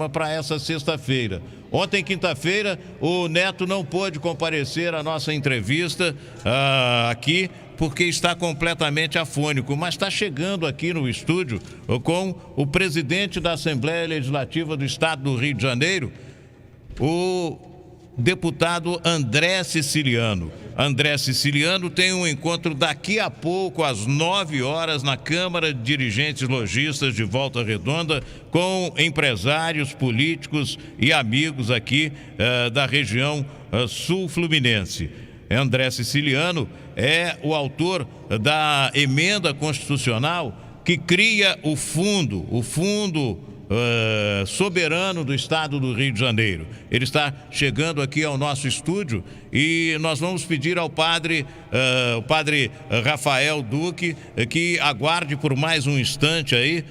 para essa sexta-feira. Ontem, quinta-feira, o Neto não pôde comparecer à nossa entrevista aqui, porque está completamente afônico, mas está chegando aqui no estúdio com o presidente da Assembleia Legislativa do Estado do Rio de Janeiro, o deputado André Siciliano. André Siciliano tem um encontro daqui a pouco, às 9 horas, na Câmara de Dirigentes Lojistas de Volta Redonda, com empresários, políticos e amigos aqui da região sul-fluminense. André Siciliano é o autor da emenda constitucional que cria o fundo soberano do Estado do Rio de Janeiro. Ele está chegando aqui ao nosso estúdio e nós vamos pedir ao padre Rafael Duque que aguarde por mais um instante aí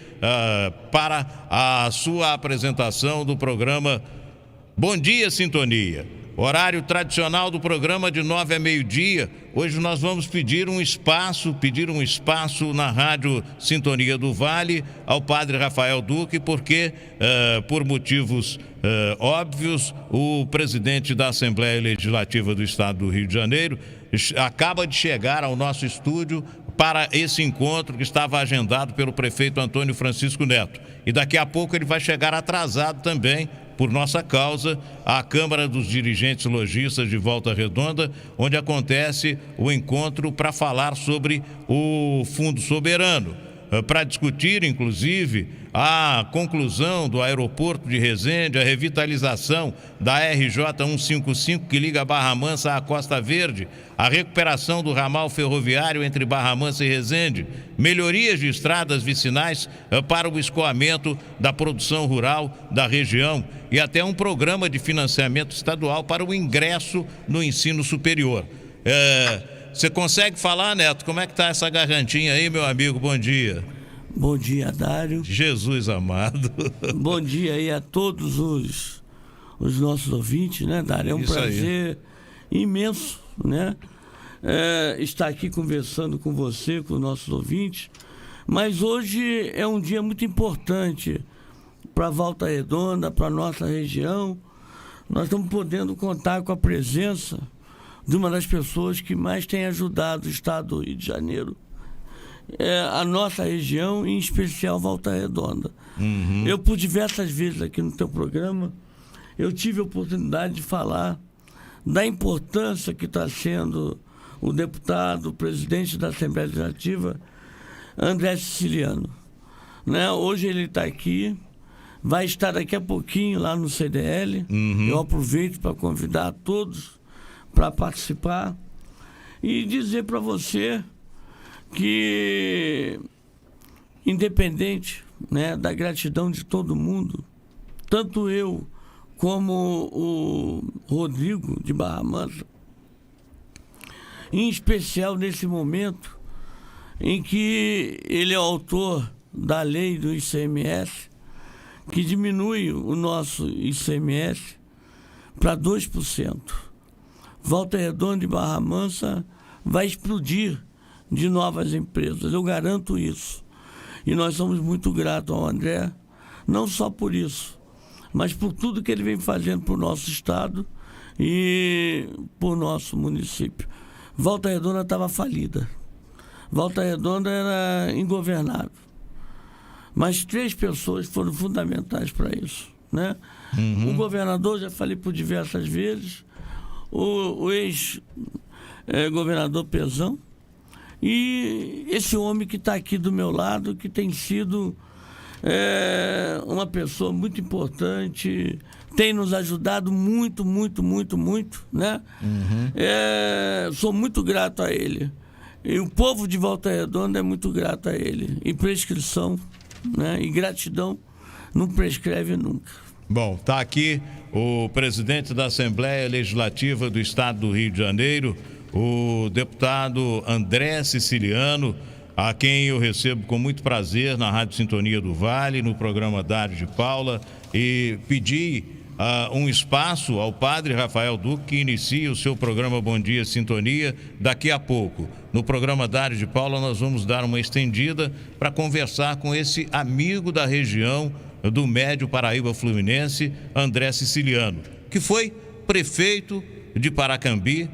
para a sua apresentação do programa Bom Dia Sintonia. Horário tradicional do programa de 9 a meio-dia. Hoje nós vamos pedir um espaço na Rádio Sintonia do Vale ao padre Rafael Duque, porque, por motivos óbvios, o presidente da Assembleia Legislativa do Estado do Rio de Janeiro acaba de chegar ao nosso estúdio para esse encontro que estava agendado pelo prefeito Antônio Francisco Neto. E daqui a pouco ele vai chegar atrasado também, por nossa causa, à Câmara dos Dirigentes Lojistas de Volta Redonda, onde acontece o encontro para falar sobre o Fundo Soberano, para discutir, inclusive, a conclusão do aeroporto de Resende, a revitalização da RJ 155, que liga Barra Mansa à Costa Verde, a recuperação do ramal ferroviário entre Barra Mansa e Resende, melhorias de estradas vicinais para o escoamento da produção rural da região e até um programa de financiamento estadual para o ingresso no ensino superior. Você consegue falar, Neto? Como é que está essa gargantinha aí, meu amigo? Bom dia. Bom dia, Dário. Jesus amado. Bom dia aí a todos os nossos ouvintes, né, Dário? É um prazer imenso, né? Estar aqui conversando com você, com os nossos ouvintes. Mas hoje é um dia muito importante para Volta Redonda, para a nossa região. Nós estamos podendo contar com a presença de uma das pessoas que mais tem ajudado o Estado do Rio de Janeiro, a nossa região, em especial Volta Redonda. Eu, por diversas vezes aqui no teu programa, eu tive a oportunidade de falar da importância que está sendo o deputado, o presidente da Assembleia Legislativa, André Siciliano. Né? Hoje ele está aqui, vai estar daqui a pouquinho lá no CDL. Eu aproveito para convidar todos para participar e dizer para você que, independente, né, da gratidão de todo mundo, tanto eu como o Rodrigo de Barra Mansa, em especial nesse momento em que ele é autor da lei do ICMS, que diminui o nosso ICMS para 2%. Volta Redonda e Barra Mansa vai explodir de novas empresas, eu garanto isso. E nós somos muito gratos ao André, não só por isso, mas por tudo que ele vem fazendo para o nosso estado e para o nosso município. Volta Redonda estava falida. Volta Redonda era ingovernável. Mas 3 pessoas foram fundamentais para isso, né? O governador, já falei por diversas vezes, o ex-governador Pezão, e esse homem que está aqui do meu lado, que tem sido uma pessoa muito importante, tem nos ajudado muito, né? Sou muito grato a ele. E o povo de Volta Redonda é muito grato a ele. E prescrição, né? E gratidão não prescreve nunca. Bom, está aqui o presidente da Assembleia Legislativa do Estado do Rio de Janeiro, o deputado André Siciliano, a quem eu recebo com muito prazer na Rádio Sintonia do Vale, no programa Dário de Paula, e pedi um espaço ao padre Rafael Duque, que inicia o seu programa Bom Dia Sintonia daqui a pouco. No programa Dário de Paula nós vamos dar uma estendida para conversar com esse amigo da região, do Médio Paraíba Fluminense, André Siciliano, que foi prefeito de Paracambi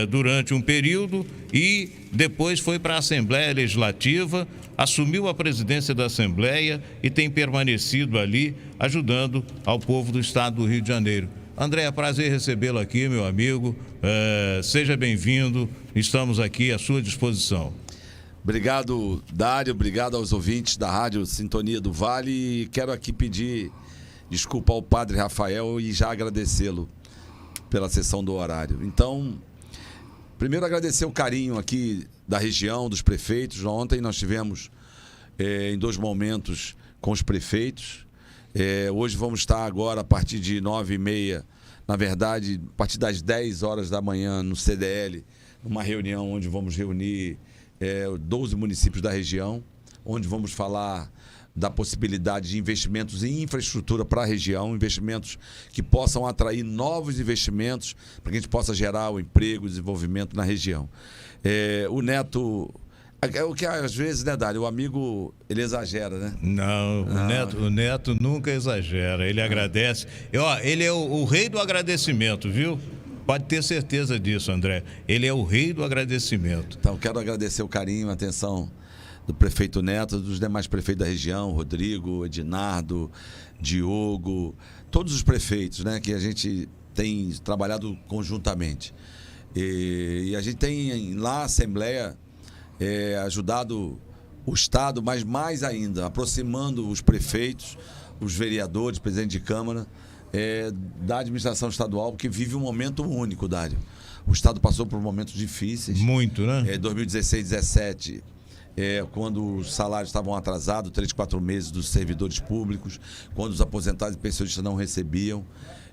durante um período e depois foi para a Assembleia Legislativa, assumiu a presidência da Assembleia e tem permanecido ali ajudando ao povo do estado do Rio de Janeiro. André, é prazer recebê-lo aqui, meu amigo. Seja bem-vindo, estamos aqui à sua disposição. Obrigado, Dário, obrigado aos ouvintes da Rádio Sintonia do Vale. E quero aqui pedir desculpa ao Padre Rafael e já agradecê-lo pela sessão do horário. Então, primeiro agradecer o carinho aqui da região, dos prefeitos. Ontem nós tivemos em 2 momentos com os prefeitos. Hoje vamos estar agora a partir de 9h30, na verdade, a partir das 10 horas da manhã no CDL, numa reunião onde vamos reunir 12 municípios da região, onde vamos falar da possibilidade de investimentos em infraestrutura para a região, investimentos que possam atrair novos investimentos para que a gente possa gerar o emprego, o desenvolvimento na região. O Neto... O que às vezes, né, Dário, o amigo, ele exagera, né? Não, o Neto nunca exagera, ele agradece. Ele é o rei do agradecimento, viu? Pode ter certeza disso, André. Ele é o rei do agradecimento. Então, quero agradecer o carinho, a atenção do prefeito Neto, dos demais prefeitos da região, Rodrigo, Edinardo, Diogo, todos os prefeitos, né, que a gente tem trabalhado conjuntamente. E a gente tem lá a Assembleia ajudado o Estado, mas mais ainda, aproximando os prefeitos, os vereadores, presidente de Câmara, da administração estadual, que vive um momento único, Dário. O Estado passou por momentos difíceis. Muito, né? 2016, 2017, quando os salários estavam atrasados, 3, 4 meses dos servidores públicos, quando os aposentados e pensionistas não recebiam.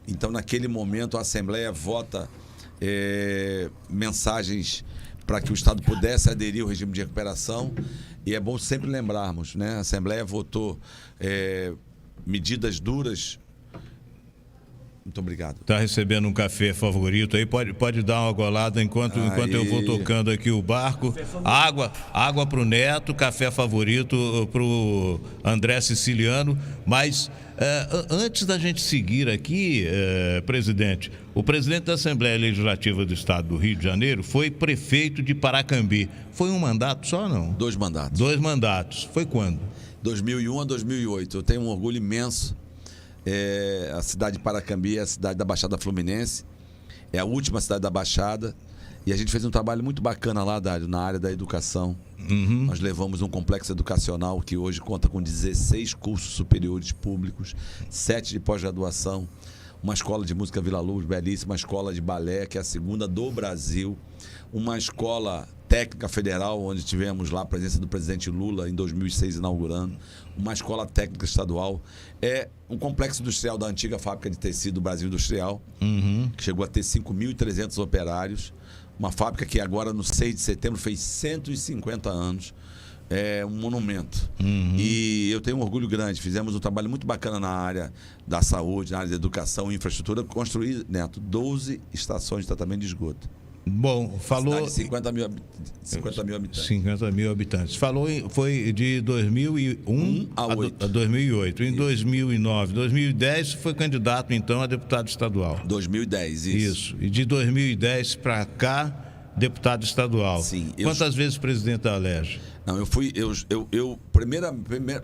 Então, naquele momento, a Assembleia vota mensagens para que o Estado pudesse aderir ao regime de recuperação. E é bom sempre lembrarmos, né? A Assembleia votou medidas duras. Muito obrigado. Está recebendo um café favorito aí, pode dar uma golada enquanto eu vou tocando aqui o barco. Água para o Neto, café favorito para o André Siciliano. Mas antes da gente seguir aqui, presidente, o presidente da Assembleia Legislativa do Estado do Rio de Janeiro foi prefeito de Paracambi. Foi um mandato só, não? 2 mandatos. 2 mandatos. Foi quando? 2001 a 2008. Eu tenho um orgulho imenso. A cidade de Paracambi é a cidade da Baixada Fluminense, é a última cidade da Baixada, e a gente fez um trabalho muito bacana lá, Dário, na área da educação. Nós levamos um complexo educacional que hoje conta com 16 cursos superiores públicos, 7 de pós-graduação, uma escola de música Vila Luz, belíssima, uma escola de balé, que é a 2ª do Brasil, uma escola técnica federal, onde tivemos lá a presença do presidente Lula em 2006 inaugurando, uma escola técnica estadual, um complexo industrial da antiga fábrica de tecido Brasil Industrial, que chegou a ter 5.300 operários, uma fábrica que agora no 6 de setembro fez 150 anos, um monumento. E eu tenho um orgulho grande, fizemos um trabalho muito bacana na área da saúde, na área da educação e infraestrutura, construir, Neto, 12 estações de tratamento de esgoto. Bom, falou... 50 mil habitantes. 50 mil habitantes. Falou, foi de 2001 a 2008. Em 2009, 2010, foi candidato, então, a deputado estadual. 2010, isso. E de 2010 para cá, deputado estadual. Sim. Quantas vezes presidente da Alerj? Não,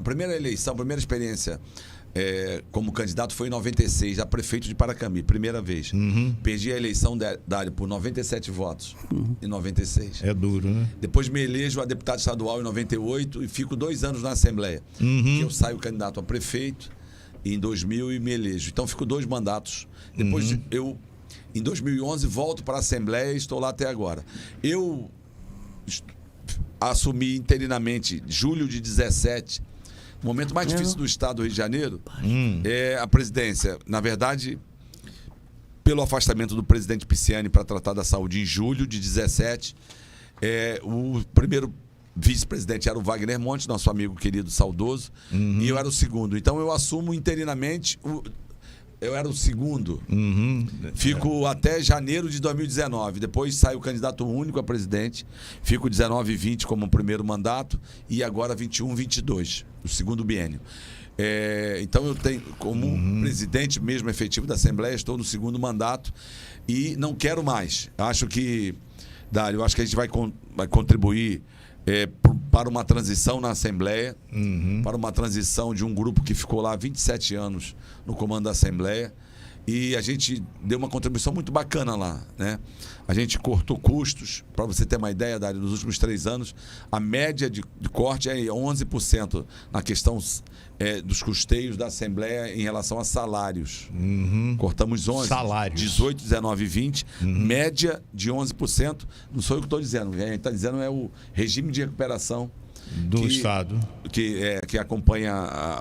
primeira eleição, primeira experiência como candidato foi em 96, a prefeito de Paracambi, primeira vez. Perdi a eleição, Dário, por 97 votos em 96. É duro, né? Depois me elejo a deputado estadual em 98 e fico 2 anos na Assembleia. Que eu saio candidato a prefeito em 2000 e me elejo. Então fico 2 mandatos. Depois em 2011, volto para a Assembleia e estou lá até agora. Eu assumi interinamente, julho de 17, o momento mais difícil do Estado do Rio de Janeiro, a presidência. Na verdade, pelo afastamento do presidente Pisciani para tratar da saúde em julho de 17, o primeiro vice-presidente era o Wagner Monte, nosso amigo querido, saudoso, e eu era o segundo. Então eu assumo interinamente, eu era o segundo. Fico até janeiro de 2019. Depois saio candidato único a presidente. Fico 19 e 20 como primeiro mandato. E agora 21, 22, o segundo biênio. Então eu tenho, como presidente mesmo efetivo da Assembleia, estou no segundo mandato e não quero mais. Acho que, Dário, eu acho que a gente vai contribuir para uma transição na Assembleia, para uma transição de um grupo que ficou lá 27 anos no comando da Assembleia. E a gente deu uma contribuição muito bacana lá, né? A gente cortou custos, para você ter uma ideia, Dário, nos últimos 3 anos, a média de corte é 11% na questão dos custeios da Assembleia em relação a salários. Cortamos 11%. Salários. 18, 19 e 20%, média de 11%. Não sou eu que estou dizendo, quem está dizendo é o regime de recuperação do Estado. Que acompanha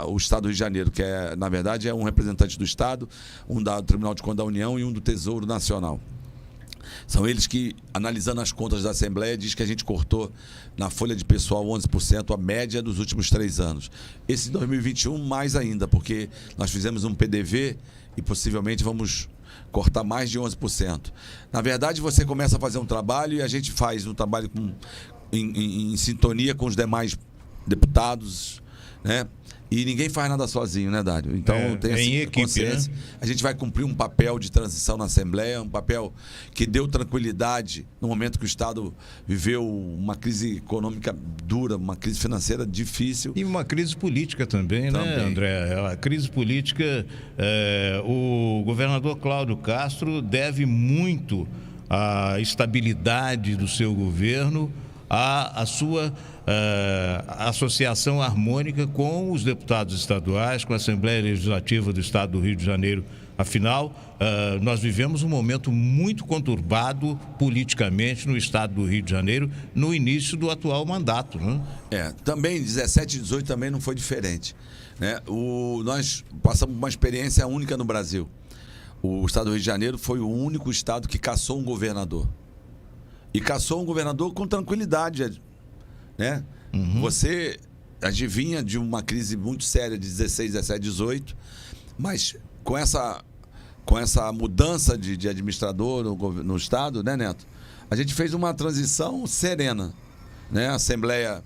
o Estado do Rio de Janeiro, que na verdade é um representante do Estado, um do Tribunal de Contas da União e um do Tesouro Nacional. São eles que, analisando as contas da Assembleia, diz que a gente cortou na folha de pessoal 11% a média dos últimos 3 anos. Esse 2021 mais ainda, porque nós fizemos um PDV e possivelmente vamos cortar mais de 11%. Na verdade, você começa a fazer um trabalho e a gente faz um trabalho em sintonia com os demais deputados, né? E ninguém faz nada sozinho, né, Dário? Então tem em essa consciência. Né? A gente vai cumprir um papel de transição na Assembleia, um papel que deu tranquilidade no momento que o Estado viveu uma crise econômica dura, uma crise financeira difícil. E uma crise política também, né, André? A crise política, o governador Cláudio Castro deve muito à estabilidade do seu governo, a sua associação harmônica com os deputados estaduais, com a Assembleia Legislativa do Estado do Rio de Janeiro. Afinal, nós vivemos um momento muito conturbado politicamente no Estado do Rio de Janeiro no início do atual mandato, né? Também 17 e 18 também não foi diferente, né? Nós passamos uma experiência única no Brasil. O Estado do Rio de Janeiro foi o único estado que cassou um governador. E caçou um governador com tranquilidade, né? Você adivinha de uma crise muito séria de 16, 17, 18, mas com essa mudança de administrador no Estado, né, Neto? A gente fez uma transição serena, né? A Assembleia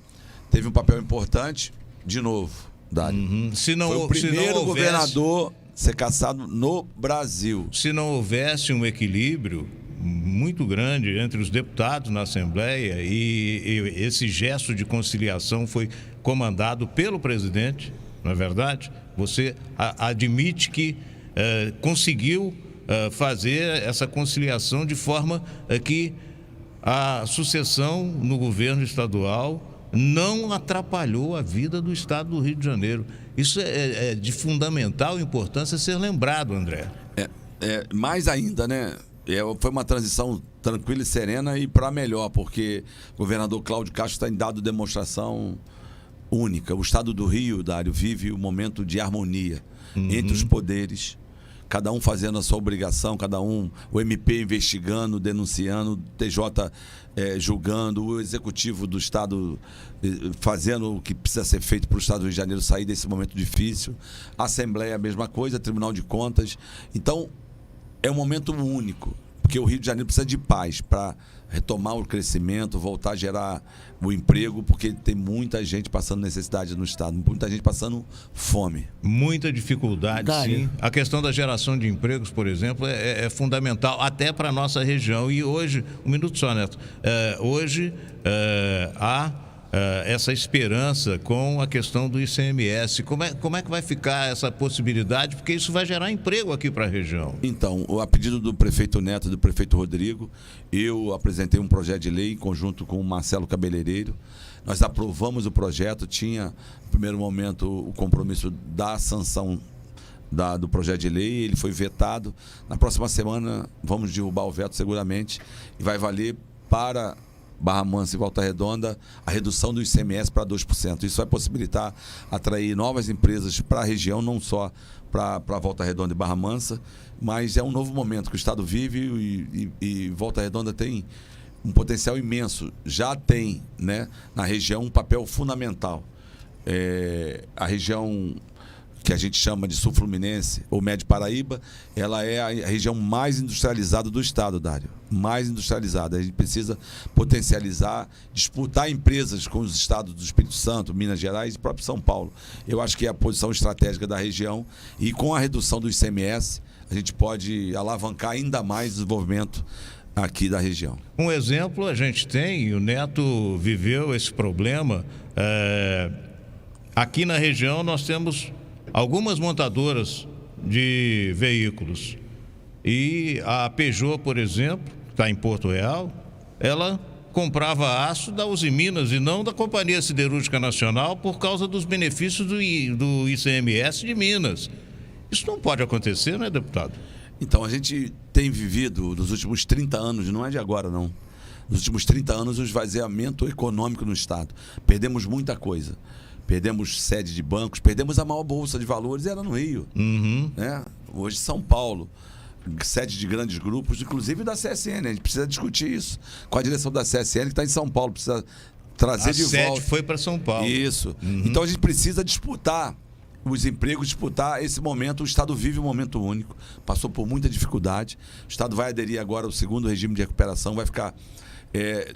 teve um papel importante, de novo, Dário. Foi o primeiro governador a ser cassado no Brasil. Se não houvesse um equilíbrio muito grande entre os deputados na Assembleia e esse gesto de conciliação foi comandado pelo presidente, não é verdade? Você admite que conseguiu fazer essa conciliação de forma que a sucessão no governo estadual não atrapalhou a vida do Estado do Rio de Janeiro. Isso é de fundamental importância ser lembrado, André. Mais ainda, né? Foi uma transição tranquila e serena e para melhor, porque o governador Cláudio Castro está em dado demonstração única. O Estado do Rio, Dário, vive um momento de harmonia entre os poderes, cada um fazendo a sua obrigação, cada um, o MP investigando, denunciando, o TJ julgando, o Executivo do Estado fazendo o que precisa ser feito para o Estado do Rio de Janeiro sair desse momento difícil, a Assembleia a mesma coisa, Tribunal de Contas. Então, é um momento único, porque o Rio de Janeiro precisa de paz para retomar o crescimento, voltar a gerar o emprego, porque tem muita gente passando necessidade no Estado, muita gente passando fome. Muita dificuldade, sim. A questão da geração de empregos, por exemplo, é fundamental até para a nossa região. E hoje, um minuto só, Neto, hoje há essa esperança com a questão do ICMS. Como é que vai ficar essa possibilidade? Porque isso vai gerar emprego aqui para a região. Então, a pedido do prefeito Neto e do prefeito Rodrigo, eu apresentei um projeto de lei em conjunto com o Marcelo Cabeleireiro. Nós aprovamos o projeto, tinha, no primeiro momento, o compromisso da sanção do projeto de lei, ele foi vetado. Na próxima semana, vamos derrubar o veto seguramente e vai valer para Barra Mansa e Volta Redonda a redução do ICMS para 2%. Isso vai possibilitar atrair novas empresas para a região, não só para Volta Redonda e Barra Mansa, mas é um novo momento que o Estado vive e Volta Redonda tem um potencial imenso. Já tem, né, na região um papel fundamental. A região que a gente chama de Sul Fluminense ou Médio Paraíba, ela é a região mais industrializada do estado, Dário. Mais industrializada. A gente precisa potencializar, disputar empresas com os estados do Espírito Santo, Minas Gerais e próprio São Paulo. Eu acho que é a posição estratégica da região, e com a redução do ICMS, a gente pode alavancar ainda mais o desenvolvimento aqui da região. Um exemplo a gente tem, e o Neto viveu esse problema, aqui na região nós temos algumas montadoras de veículos, e a Peugeot, por exemplo, que está em Porto Real, ela comprava aço da Uzi Minas e não da Companhia Siderúrgica Nacional, por causa dos benefícios do ICMS de Minas. Isso não pode acontecer, né, deputado? Então, a gente tem vivido nos últimos 30 anos, não é de agora não, nos últimos 30 anos, o esvaziamento econômico no estado. Perdemos muita coisa. Perdemos sede de bancos, perdemos a maior bolsa de valores, era no Rio. Né? Hoje, São Paulo, sede de grandes grupos, inclusive da CSN. A gente precisa discutir isso com a direção da CSN, que está em São Paulo. Precisa trazer de volta. A sede foi para São Paulo. Isso. Então, a gente precisa disputar os empregos, disputar esse momento. O Estado vive um momento único, passou por muita dificuldade. O Estado vai aderir agora ao segundo regime de recuperação, vai ficar,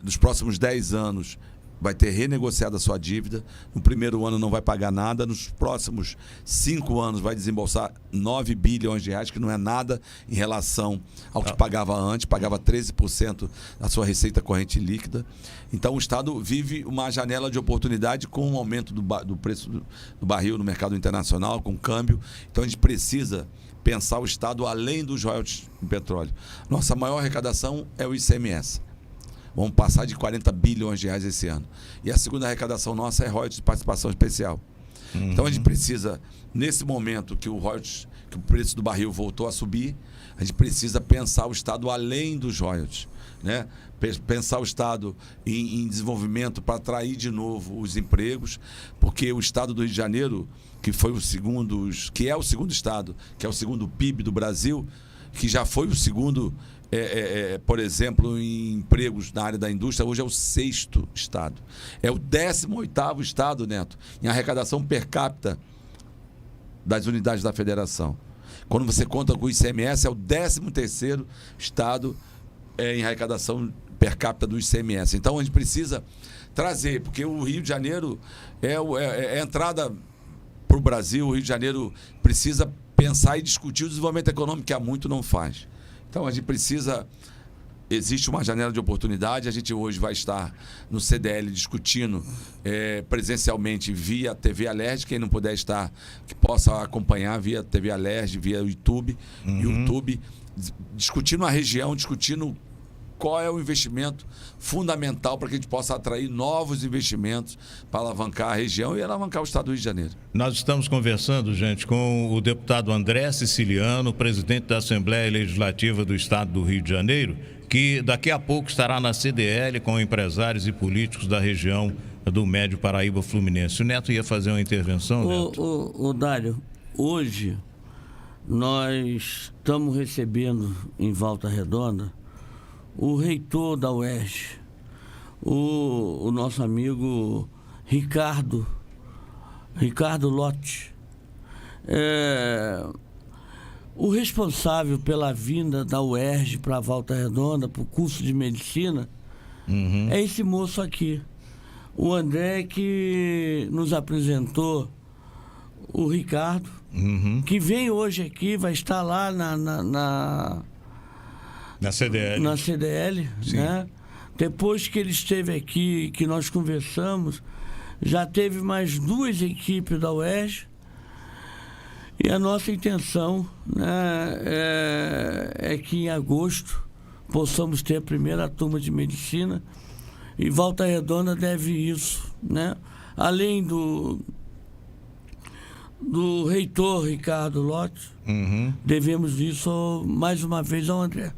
nos próximos 10 anos, vai ter renegociado a sua dívida. No primeiro ano não vai pagar nada. Nos próximos 5 anos vai desembolsar 9 bilhões de reais, que não é nada em relação ao que pagava antes. Pagava 13% da sua receita corrente líquida. Então o Estado vive uma janela de oportunidade com o aumento do preço do barril no mercado internacional, com câmbio. Então a gente precisa pensar o Estado além dos royalties do petróleo. Nossa maior arrecadação é o ICMS. Vamos passar de 40 bilhões de reais esse ano. E a segunda arrecadação nossa é royalties de participação especial. Então a gente precisa, nesse momento que o preço do barril voltou a subir, a gente precisa pensar o Estado além dos royalties, né? Pensar o Estado em desenvolvimento para atrair de novo os empregos, porque o Estado do Rio de Janeiro, que foi o segundo, que é o segundo estado, que é o segundo PIB do Brasil, que já foi o segundo, por exemplo, em empregos na área da indústria, hoje é o 6º estado. É o 18º estado, Neto, em arrecadação per capita das unidades da federação. Quando você conta com o ICMS, é o 13º estado em arrecadação per capita do ICMS. Então, a gente precisa trazer, porque o Rio de Janeiro é a entrada para o Brasil. O Rio de Janeiro precisa pensar e discutir o desenvolvimento econômico, que há muito não faz. Então, a gente precisa... Existe uma janela de oportunidade. A gente hoje vai estar no CDL discutindo presencialmente via TV Alerj. Quem não puder estar, que possa acompanhar via TV Alerj, via YouTube, discutindo a região, discutindo qual é o investimento fundamental para que a gente possa atrair novos investimentos para alavancar a região e alavancar o estado do Rio de Janeiro. Nós estamos conversando, gente, com o deputado André Siciliano, presidente da Assembleia Legislativa do estado do Rio de Janeiro, que daqui a pouco estará na CDL com empresários e políticos da região do Médio Paraíba Fluminense. O Neto ia fazer uma intervenção, Neto? Dário, hoje nós estamos recebendo em Volta Redonda o reitor da UERJ, o nosso amigo Ricardo Lotti. O responsável pela vinda da UERJ para Volta Redonda, para o curso de medicina, é esse moço aqui. O André, que nos apresentou o Ricardo, que vem hoje aqui, vai estar lá na CDL, né? Depois que ele esteve aqui, que nós conversamos, já teve mais 2 equipes da UERJ. E a nossa intenção, né, é que em agosto possamos ter a primeira turma de medicina, e Volta Redonda deve isso, né? Além do reitor Ricardo Lotti, devemos isso mais uma vez ao André.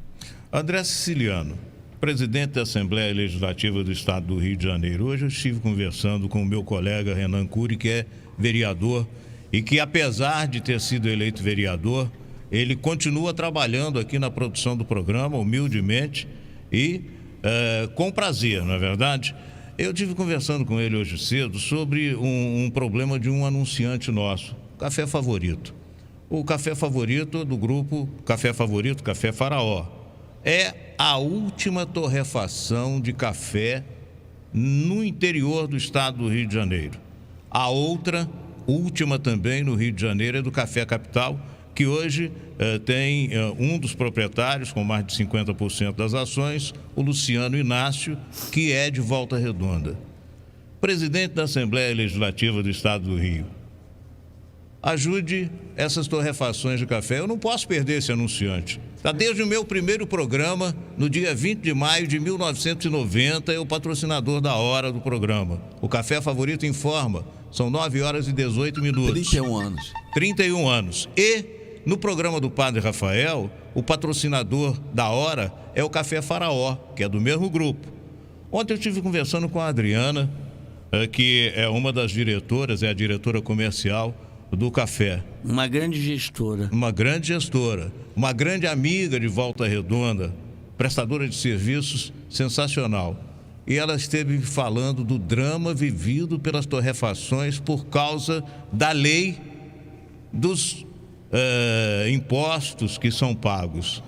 André Siciliano, presidente da Assembleia Legislativa do Estado do Rio de Janeiro. Hoje eu estive conversando com o meu colega Renan Cury, que é vereador, e que, apesar de ter sido eleito vereador, ele continua trabalhando aqui na produção do programa, humildemente e com prazer, não é verdade? Eu estive conversando com ele hoje cedo sobre um problema de um anunciante nosso, Café Favorito. O café favorito do grupo Café Favorito, Café Faraó. É a última torrefação de café no interior do estado do Rio de Janeiro. A outra, última também no Rio de Janeiro, é do Café Capital, que hoje tem um dos proprietários com mais de 50% das ações, o Luciano Inácio, que é de Volta Redonda. Presidente da Assembleia Legislativa do Estado do Rio, ajude essas torrefações de café. Eu não posso perder esse anunciante. Está desde o meu primeiro programa, no dia 20 de maio de 1990, é o patrocinador da hora do programa. O Café Favorito informa, são 9h18. 31 anos. 31 anos. E, no programa do Padre Rafael, o patrocinador da hora é o Café Faraó, que é do mesmo grupo. Ontem eu estive conversando com a Adriana, que é uma das diretoras, é a diretora comercial do café. Uma grande gestora. Uma grande gestora, uma grande amiga de Volta Redonda, prestadora de serviços sensacional. E ela esteve falando do drama vivido pelas torrefações por causa da lei dos impostos que são pagos.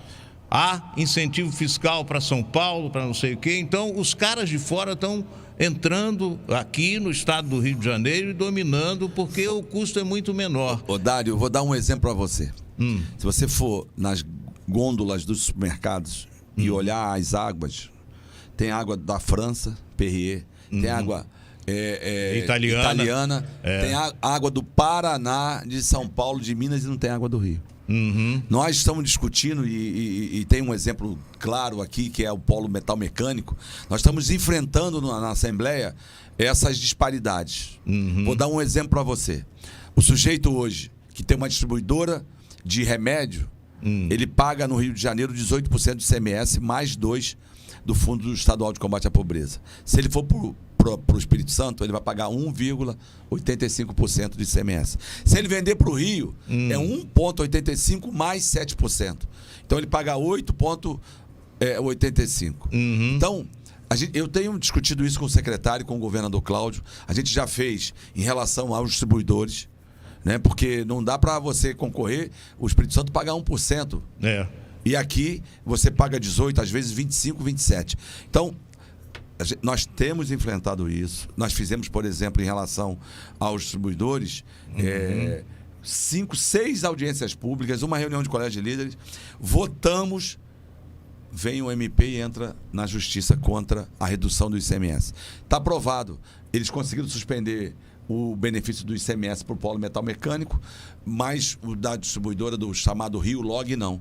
Há incentivo fiscal para São Paulo, para não sei o quê. Então, os caras de fora estão entrando aqui no estado do Rio de Janeiro e dominando, porque o custo é muito menor. Ô Dário, eu vou dar um exemplo para você. Se você for nas gôndolas dos supermercados e olhar as águas, tem água da França, Perrier, tem água italiana, tem água do Paraná, de São Paulo, de Minas, e não tem água do Rio. Nós estamos discutindo, e tem um exemplo claro aqui, que é o polo metal mecânico. Nós estamos enfrentando na Assembleia essas disparidades. Vou dar um exemplo para você. O sujeito hoje, que tem uma distribuidora de remédio, ele paga no Rio de Janeiro 18% do ICMS, mais 2% do Fundo Estadual de Combate à Pobreza. Se ele for para o Espírito Santo, ele vai pagar 1,85% de ICMS. Se ele vender para o Rio, é 1,85% mais 7%. Então ele paga 8,85%. Então, eu tenho discutido isso com o secretário, com o governador Cláudio. A gente já fez em relação aos distribuidores, né? Porque não dá para você concorrer, o Espírito Santo paga 1%. E aqui você paga 18%, às vezes 25%, 27%. Então, nós temos enfrentado isso. Nós fizemos, por exemplo, em relação aos distribuidores, 5, 6 audiências públicas, uma reunião de colégio de líderes, votamos, vem o MP e entra na justiça contra a redução do ICMS. Está aprovado. Eles conseguiram suspender o benefício do ICMS para o polo metal mecânico, mas o da distribuidora do chamado Rio Log não.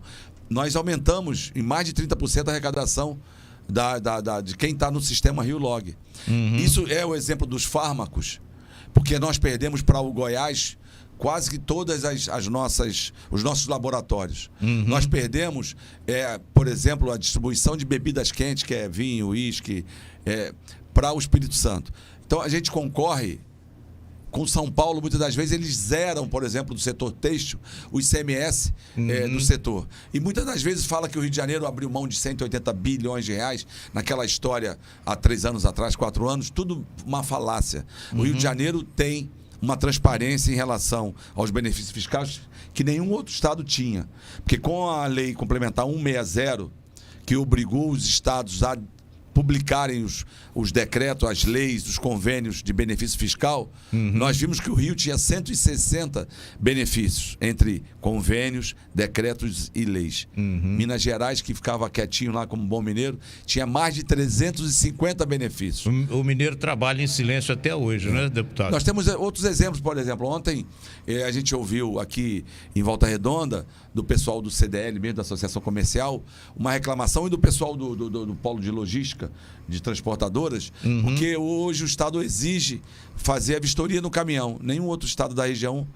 Nós aumentamos em mais de 30% a arrecadação de quem está no sistema Rio Log. Isso é o exemplo dos fármacos, porque nós perdemos para o Goiás quase que todas os nossos laboratórios. Nós perdemos, por exemplo, a distribuição de bebidas quentes, que é vinho, uísque, para o Espírito Santo. Então a gente concorre com São Paulo, muitas das vezes eles zeram, por exemplo, do setor têxtil, o ICMS do setor. E muitas das vezes fala que o Rio de Janeiro abriu mão de 180 bilhões de reais naquela história há 3 anos atrás, 4 anos, tudo uma falácia. O Rio de Janeiro tem uma transparência em relação aos benefícios fiscais que nenhum outro estado tinha. Porque com a lei complementar 160, que obrigou os estados a publicarem os decretos, as leis, os convênios de benefício fiscal, nós vimos que o Rio tinha 160 benefícios entre convênios, decretos e leis. Minas Gerais, que ficava quietinho lá como bom mineiro, tinha mais de 350 benefícios. O mineiro trabalha em silêncio até hoje, né, deputado? Nós temos outros exemplos, por exemplo, ontem a gente ouviu aqui em Volta Redonda, do pessoal do CDL, mesmo da Associação Comercial, uma reclamação, e do pessoal do Polo de Logística, de transportadoras, porque hoje o Estado exige fazer a vistoria no caminhão. Nenhum outro estado da região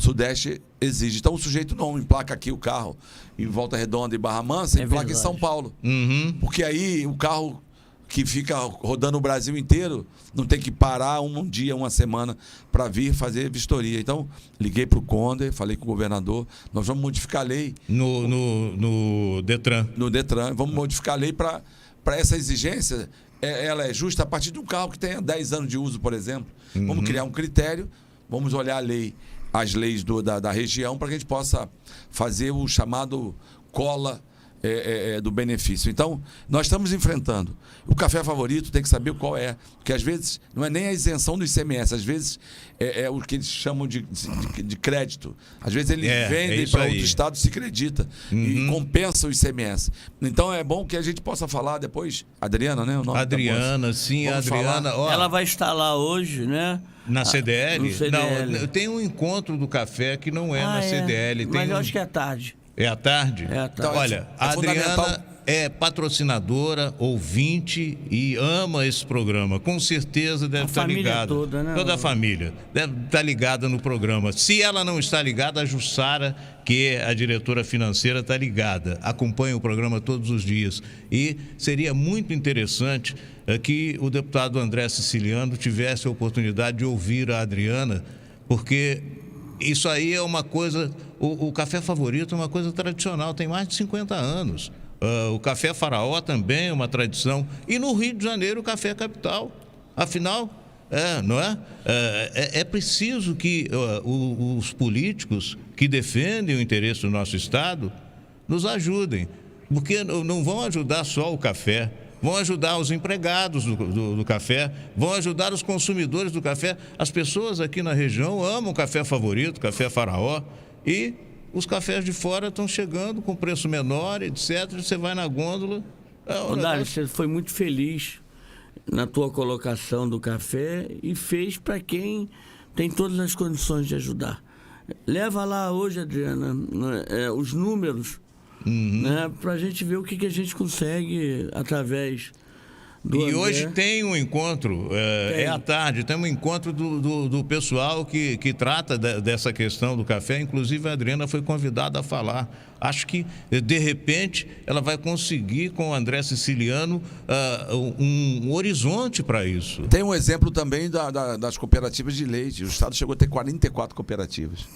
Sudeste exige. Então o sujeito não emplaca aqui o carro em Volta Redonda e Barra Mansa, emplaca em São Paulo. Porque aí o carro que fica rodando o Brasil inteiro não tem que parar um dia, uma semana para vir fazer vistoria. Então, liguei para o Conde, falei com o governador, nós vamos modificar a lei. No Detran. No Detran. Vamos modificar a lei para essa exigência. Ela é justa a partir de um carro que tenha 10 anos de uso, por exemplo. Vamos criar um critério, vamos olhar a lei as leis da região para que a gente possa fazer o chamado cola do benefício. Então, nós estamos enfrentando. O café favorito tem que saber qual é. Porque às vezes não é nem a isenção do ICMS, às vezes é o que eles chamam de crédito. Às vezes eles vendem para outro estado, se acredita e compensa o ICMS. Então é bom que a gente possa falar depois. Adriana, né? O nome Adriana, sim, Vamos Adriana. Ó, ela vai estar lá hoje, né? Na CDL? No CDL. Não, tem um encontro do café que não é na CDL. Mas eu acho que é tarde. É à tarde? É à tarde. Olha, a Adriana é patrocinadora, ouvinte e ama esse programa. Com certeza deve estar ligada. Toda, né? Toda a família deve estar ligada no programa. Se ela não está ligada, a Jussara, que é a diretora financeira, está ligada. Acompanha o programa todos os dias. E seria muito interessante que o deputado André Siciliano tivesse a oportunidade de ouvir a Adriana, porque isso aí é uma coisa... O café favorito é uma coisa tradicional, tem mais de 50 anos. O café Faraó também é uma tradição. E no Rio de Janeiro o café é capital. Afinal, não é? É preciso que os políticos que defendem o interesse do nosso Estado nos ajudem. Porque não vão ajudar só o café. Vão ajudar os empregados do café, vão ajudar os consumidores do café. As pessoas aqui na região amam o café favorito, café Faraó, e os cafés de fora estão chegando com preço menor, etc. Você vai na gôndola... Dário, você foi muito feliz na tua colocação do café e fez para quem tem todas as condições de ajudar. Leva lá hoje, Adriana, os números, né, para a gente ver o que a gente consegue através do André. Hoje tem um encontro, à tarde, tem um encontro do pessoal que trata dessa questão do café. Inclusive a Adriana foi convidada a falar. Acho que, de repente, ela vai conseguir com o André Siciliano um horizonte para isso. Tem um exemplo também das cooperativas de leite. O Estado chegou a ter 44 cooperativas.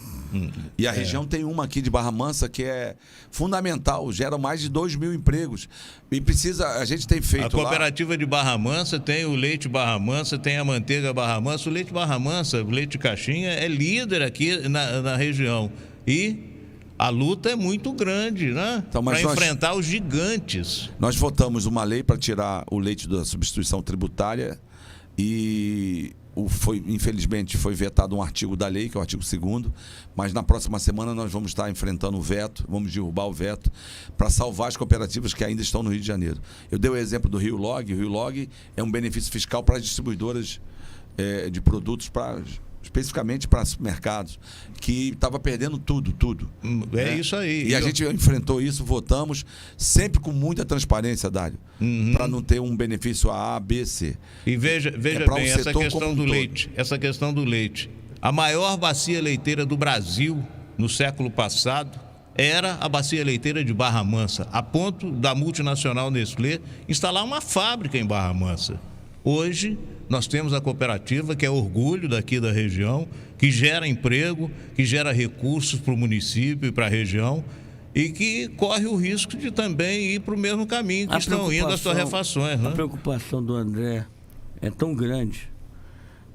E a região tem uma aqui de Barra Mansa que é fundamental, gera mais de 2.000 empregos. E a gente tem feito a cooperativa de Barra Mansa tem o leite Barra Mansa, tem a manteiga Barra Mansa. O leite Barra Mansa, o leite de caixinha, é líder aqui na região. E a luta é muito grande, né? Então, para enfrentar os gigantes. Nós votamos uma lei para tirar o leite da substituição tributária e infelizmente foi vetado um artigo da lei, que é o artigo 2º, mas na próxima semana nós vamos estar enfrentando o veto, vamos derrubar o veto para salvar as cooperativas que ainda estão no Rio de Janeiro. Eu dei o exemplo do Rio Log. O Rio Log é um benefício fiscal para as distribuidoras de produtos especificamente para supermercados, que estava perdendo tudo. É isso aí. E a gente enfrentou isso, votamos, sempre com muita transparência, Dário, para não ter um benefício A, B, C. E veja bem, essa questão do leite. Essa questão do leite. A maior bacia leiteira do Brasil no século passado era a bacia leiteira de Barra Mansa, a ponto da multinacional Nestlé instalar uma fábrica em Barra Mansa. Hoje, nós temos a cooperativa, que é orgulho daqui da região, que gera emprego, que gera recursos para o município e para a região, e que corre o risco de também ir para o mesmo caminho que estão indo as torrefações. Né? A preocupação do André é tão grande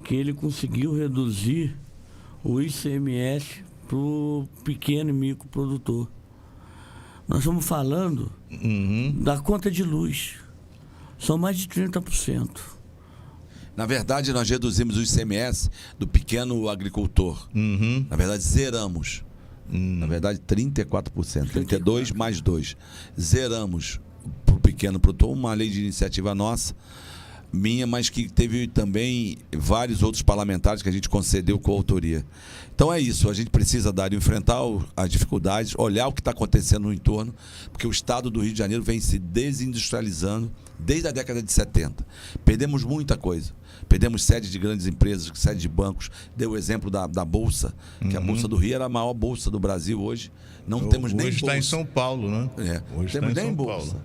que ele conseguiu reduzir o ICMS para o pequeno e microprodutor. Nós estamos falando da conta de luz. São mais de 30%. Na verdade, nós reduzimos o ICMS do pequeno agricultor. Na verdade, zeramos. Na verdade, 34%. 32 mais 2. Zeramos para o pequeno produtor. Uma lei de iniciativa nossa, minha, mas que teve também vários outros parlamentares que a gente concedeu coautoria. Então é isso, a gente precisa enfrentar as dificuldades, olhar o que está acontecendo no entorno, porque o estado do Rio de Janeiro vem se desindustrializando desde a década de 70. Perdemos muita coisa. Perdemos sede de grandes empresas, sede de bancos. Deu o exemplo da Bolsa, que a Bolsa do Rio era a maior bolsa do Brasil hoje. Não temos nem bolsa. Hoje está em São Paulo, né? Hoje temos nem bolsa.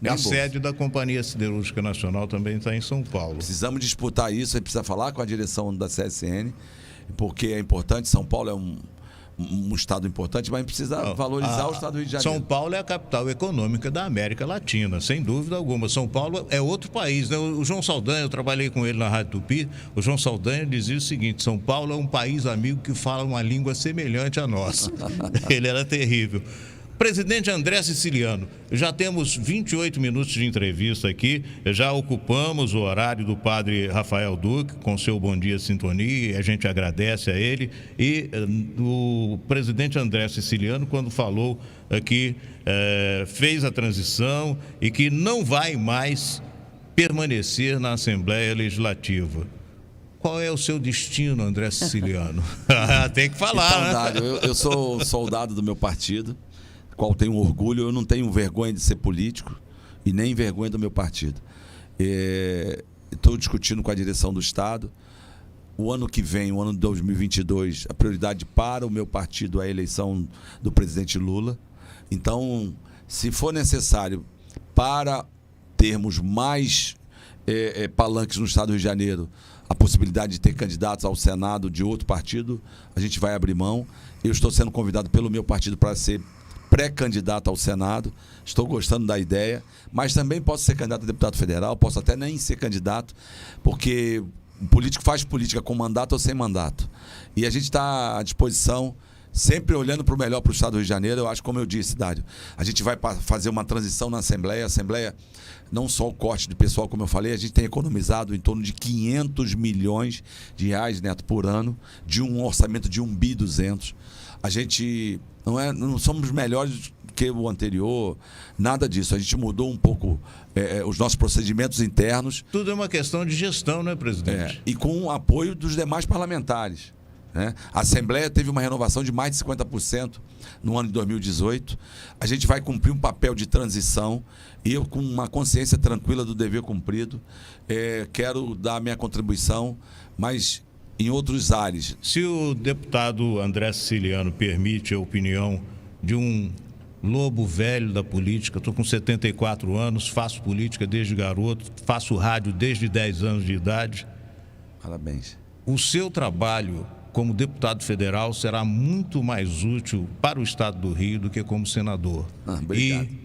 A sede da Companhia Siderúrgica Nacional também está em São Paulo. Precisamos disputar isso, a gente precisa falar com a direção da CSN, porque é importante. São Paulo é um estado importante, mas precisa valorizar o estado do Rio de Janeiro. São Paulo é a capital econômica da América Latina, sem dúvida alguma. São Paulo é outro país, né? O João Saldanha, eu trabalhei com ele na Rádio Tupi, o João Saldanha dizia o seguinte: São Paulo é um país amigo que fala uma língua semelhante à nossa. Ele era terrível. Presidente André Siciliano, já temos 28 minutos de entrevista aqui, já ocupamos o horário do padre Rafael Duque com seu Bom Dia Sintonia, a gente agradece a ele, e o presidente André Siciliano, quando falou aqui, fez a transição e que não vai mais permanecer na Assembleia Legislativa. Qual é o seu destino, André Siciliano? Tem que falar, então, Dário, eu sou soldado do meu partido, qual tenho orgulho. Eu não tenho vergonha de ser político e nem vergonha do meu partido. Estou discutindo com a direção do Estado. O ano que vem, o ano de 2022, a prioridade para o meu partido é a eleição do presidente Lula. Então, se for necessário para termos mais palanques no Estado do Rio de Janeiro, a possibilidade de ter candidatos ao Senado de outro partido, a gente vai abrir mão. Eu estou sendo convidado pelo meu partido para ser pré-candidato ao Senado, estou gostando da ideia, mas também posso ser candidato a deputado federal, posso até nem ser candidato, porque o político faz política com mandato ou sem mandato. E a gente está à disposição, sempre olhando para o melhor para o Estado do Rio de Janeiro. Eu acho, como eu disse, Dário, a gente vai fazer uma transição na Assembleia. A Assembleia, não só o corte de pessoal, como eu falei, a gente tem economizado em torno de 500 milhões de reais, Neto, por ano, de um orçamento de 1,2 bi. A gente não somos melhores que o anterior, nada disso. A gente mudou um pouco os nossos procedimentos internos. Tudo é uma questão de gestão, né, presidente? E com o apoio dos demais parlamentares, né? A Assembleia teve uma renovação de mais de 50% no ano de 2018. A gente vai cumprir um papel de transição e eu, com uma consciência tranquila do dever cumprido, quero dar a minha contribuição, mas em outros ares. Se o deputado André Siciliano permite a opinião de um lobo velho da política, estou com 74 anos, faço política desde garoto, faço rádio desde 10 anos de idade. Parabéns. O seu trabalho como deputado federal será muito mais útil para o Estado do Rio do que como senador. Obrigado. E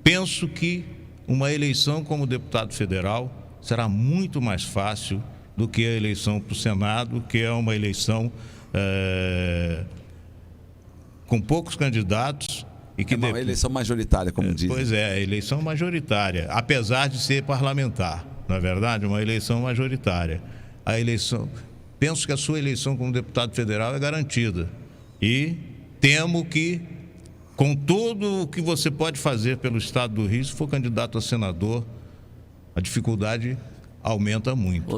penso que uma eleição como deputado federal será muito mais fácil do que a eleição para o Senado, que é uma eleição com poucos candidatos. E que uma eleição majoritária, como dizem. Pois é, a eleição majoritária, apesar de ser parlamentar, não é verdade? Uma eleição majoritária. Penso que a sua eleição como deputado federal é garantida. E temo que, com tudo o que você pode fazer pelo Estado do Rio, se for candidato a senador, a dificuldade aumenta muito.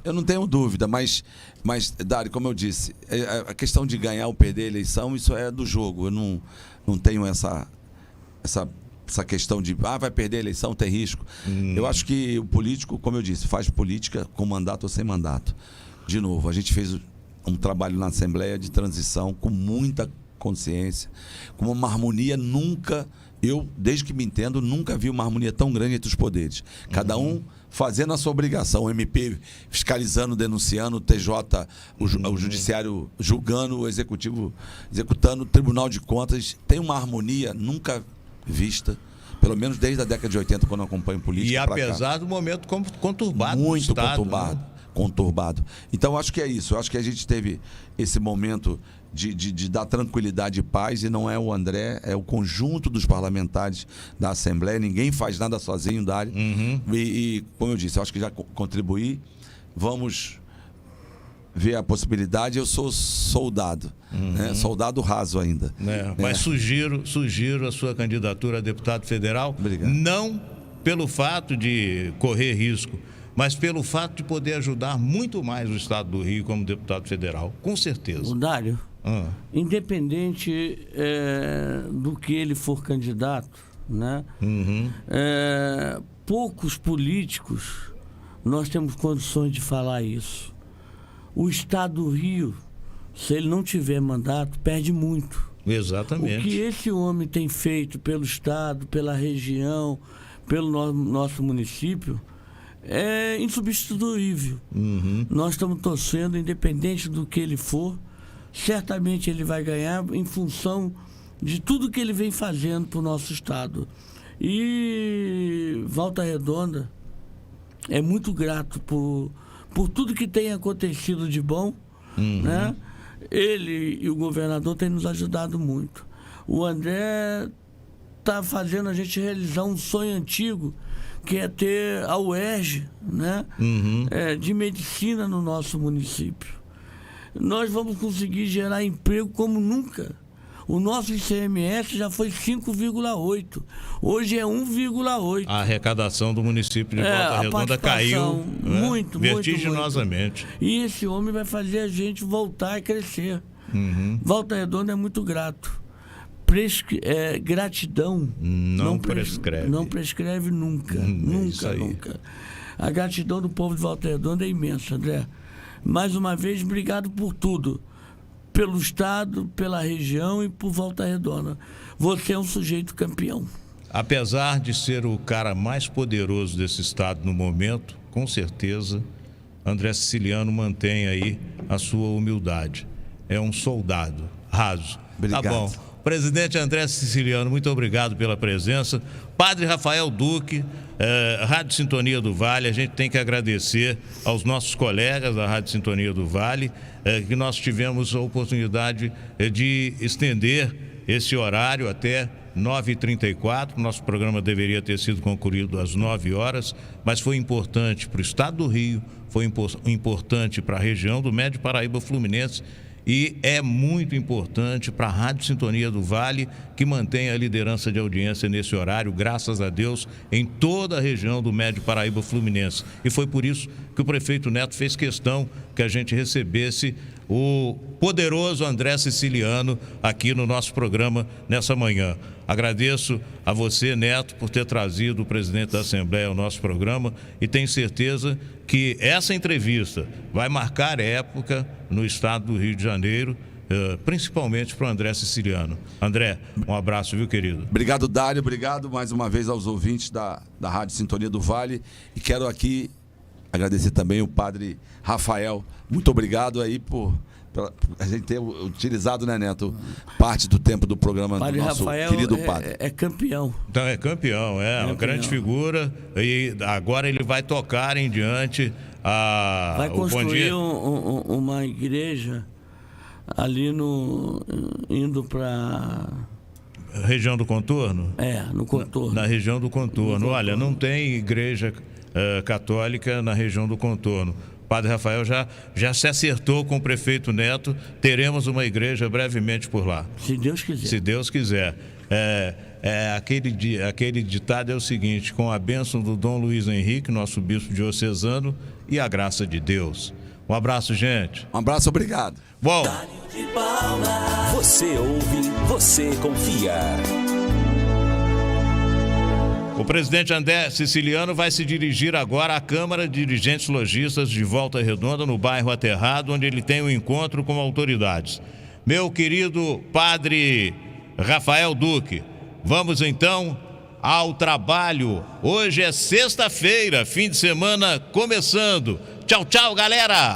Eu não tenho dúvida, mas Dário, como eu disse, a questão de ganhar ou perder a eleição, isso é do jogo. Eu não tenho essa questão de vai perder a eleição, tem risco. Eu acho que o político, como eu disse, faz política com mandato ou sem mandato. De novo, a gente fez um trabalho na Assembleia de transição com muita consciência, com uma harmonia eu, desde que me entendo, nunca vi uma harmonia tão grande entre os poderes. Cada um fazendo a sua obrigação, o MP fiscalizando, denunciando, o TJ, o Judiciário julgando, o Executivo executando, o Tribunal de Contas. Tem uma harmonia nunca vista, pelo menos desde a década de 80, quando eu acompanho política. E apesar do momento conturbado muito do Estado, conturbado. Então, eu acho que é isso. Eu acho que a gente teve esse momento de dar tranquilidade e paz, e não é o André, é o conjunto dos parlamentares da Assembleia. Ninguém faz nada sozinho, Dário. E, como eu disse, eu acho que já contribuí. Vamos ver a possibilidade. Eu sou soldado, né? Soldado raso ainda. Mas sugiro a sua candidatura a deputado federal. Obrigado. Não pelo fato de correr risco, mas pelo fato de poder ajudar muito mais o Estado do Rio como deputado federal, com certeza. O Dário, independente do que ele for candidato, né? Poucos políticos nós temos condições de falar isso. O Estado do Rio, se ele não tiver mandato, perde muito. Exatamente. O que esse homem tem feito pelo Estado, pela região, pelo nosso município, é insubstituível. Nós estamos torcendo, independente do que ele for, certamente ele vai ganhar em função de tudo que ele vem fazendo para o nosso estado. E Volta Redonda é muito grato por tudo que tem acontecido de bom, né? Ele e o governador têm nos ajudado muito. O André está fazendo a gente realizar um sonho antigo, que é ter a UERJ, né? De medicina no nosso município. Nós vamos conseguir gerar emprego como nunca. O nosso ICMS já foi 5,8. Hoje é 1,8. A arrecadação do município de Volta Redonda caiu muito, vertiginosamente. Muito. E esse homem vai fazer a gente voltar a crescer. Volta Redonda é muito grato. Gratidão não prescreve. Não prescreve nunca. Nunca. A gratidão do povo de Volta Redonda é imensa, André. Mais uma vez, obrigado por tudo. Pelo estado, pela região e por Volta Redonda. Você é um sujeito campeão. Apesar de ser o cara mais poderoso desse estado no momento, com certeza, André Siciliano mantém aí a sua humildade. É um soldado raso. Obrigado. Tá bom. Presidente André Siciliano, muito obrigado pela presença. Padre Rafael Duque, Rádio Sintonia do Vale, a gente tem que agradecer aos nossos colegas da Rádio Sintonia do Vale, que nós tivemos a oportunidade de estender esse horário até 9h34. Nosso programa deveria ter sido concluído às 9 horas, mas foi importante para o estado do Rio, foi importante para a região do Médio Paraíba Fluminense e é muito importante para a Rádio Sintonia do Vale, que mantém a liderança de audiência nesse horário, graças a Deus, em toda a região do Médio Paraíba Fluminense. E foi por isso que o prefeito Neto fez questão que a gente recebesse o poderoso André Siciliano aqui no nosso programa nessa manhã. Agradeço a você, Neto, por ter trazido o presidente da Assembleia ao nosso programa e tenho certeza que essa entrevista vai marcar época no estado do Rio de Janeiro, principalmente para o André Siciliano. André, um abraço, viu, querido? Obrigado, Dário. Obrigado mais uma vez aos ouvintes da Rádio Sintonia do Vale. E quero aqui agradecer também o padre Rafael. Muito obrigado aí por a gente ter utilizado, né, Neto, parte do tempo do programa padre do nosso Rafael querido padre. É campeão. Então é campeão, uma grande figura. E agora ele vai tocar em diante vai construir uma igreja ali indo para região do Contorno? No Contorno. Na região do Contorno. Olha, não tem igreja católica na região do Contorno. Padre Rafael já se acertou com o prefeito Neto. Teremos uma igreja brevemente por lá. Se Deus quiser. Se Deus quiser. Aquele ditado é o seguinte: com a bênção do Dom Luiz Henrique, nosso bispo diocesano, e a graça de Deus. Um abraço, gente. Um abraço, obrigado. Bom. Você ouve, você confia. O presidente André Siciliano vai se dirigir agora à Câmara de Dirigentes Lojistas de Volta Redonda, no bairro Aterrado, onde ele tem um encontro com autoridades. Meu querido padre Rafael Duque, vamos então ao trabalho. Hoje é sexta-feira, fim de semana começando. Tchau, tchau, galera!